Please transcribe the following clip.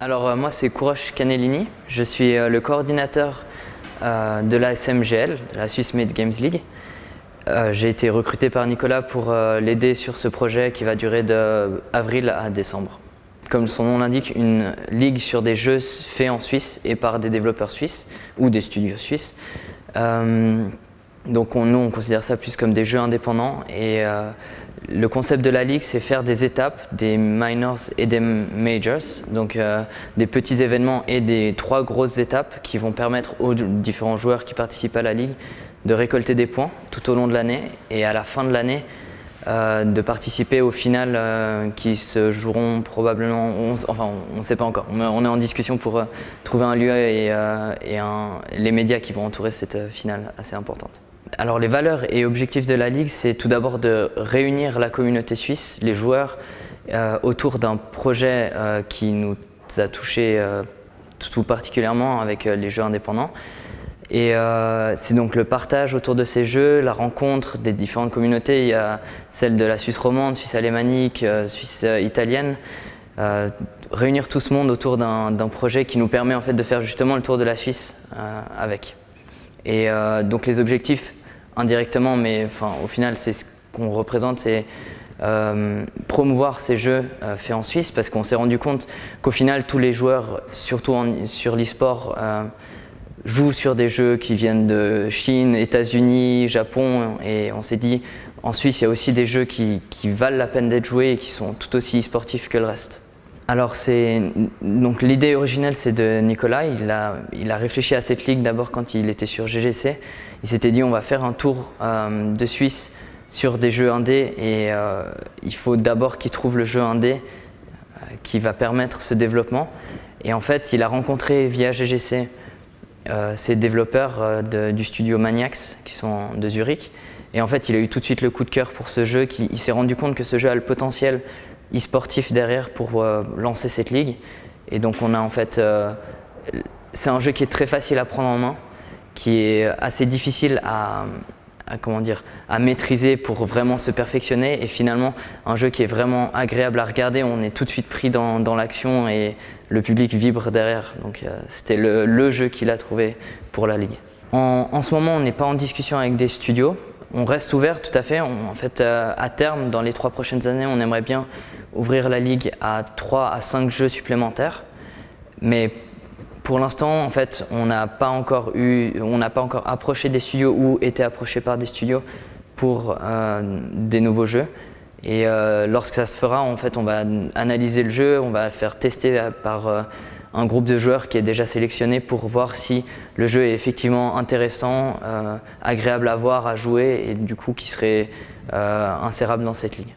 Alors moi c'est Kourosh Canellini, je suis le coordinateur de la SMGL, la Swiss Made Games League. J'ai été recruté par Nicolas pour l'aider sur ce projet qui va durer de avril à décembre. Comme son nom l'indique, une ligue sur des jeux faits en Suisse et par des développeurs suisses ou des studios suisses. Donc nous on considère ça plus comme des jeux indépendants et le concept de la ligue c'est faire des étapes, des minors et des majors, donc des petits événements et des 3 grosses étapes qui vont permettre aux différents joueurs qui participent à la ligue de récolter des points tout au long de l'année et à la fin de l'année de participer aux finales qui se joueront probablement, on ne sait pas encore, on est en discussion pour trouver un lieu et les médias qui vont entourer cette finale assez importante. Alors les valeurs et objectifs de la Ligue, c'est tout d'abord de réunir la communauté suisse, les joueurs, autour d'un projet qui nous a touchés tout particulièrement avec les jeux indépendants. Et c'est donc le partage autour de ces jeux, la rencontre des différentes communautés. Il y a celle de la Suisse romande, Suisse alémanique, Suisse italienne. Réunir tout ce monde autour d'un projet qui nous permet en fait de faire justement le tour de la Suisse avec. Et donc les objectifs, indirectement, mais au final c'est ce qu'on représente, c'est promouvoir ces jeux faits en Suisse, parce qu'on s'est rendu compte qu'au final tous les joueurs, surtout sur l'e-sport, jouent sur des jeux qui viennent de Chine, États-Unis, Japon, et on s'est dit en Suisse il y a aussi des jeux qui valent la peine d'être joués et qui sont tout aussi sportifs que le reste. Alors donc l'idée originelle c'est de Nicolas, il a réfléchi à cette ligue d'abord quand il était sur GGC. Il s'était dit on va faire un tour de Suisse sur des jeux indés et il faut d'abord qu'il trouve le jeu indé qui va permettre ce développement. Et en fait il a rencontré via GGC ces développeurs du studio Maniax qui sont de Zurich. Et en fait il a eu tout de suite le coup de cœur pour ce jeu, il s'est rendu compte que ce jeu a le potentiel e-sportif derrière pour lancer cette ligue. Et donc on a en fait, c'est un jeu qui est très facile à prendre en main, qui est assez difficile à maîtriser pour vraiment se perfectionner, et finalement un jeu qui est vraiment agréable à regarder. On est tout de suite pris dans l'action et le public vibre derrière. Donc c'était le jeu qu'il a trouvé pour la ligue. En ce moment on n'est pas en discussion avec des studios. On reste ouvert, tout à fait. En fait, à terme, dans les 3 prochaines années, on aimerait bien ouvrir la ligue à 3 à 5 jeux supplémentaires. Mais pour l'instant, en fait, on n'a pas encore approché des studios ou été approché par des studios pour des nouveaux jeux. Et lorsque ça se fera, en fait, on va analyser le jeu, on va le faire tester par un groupe de joueurs qui est déjà sélectionné pour voir si le jeu est effectivement intéressant, agréable à voir, à jouer et du coup qui serait insérable dans cette ligue.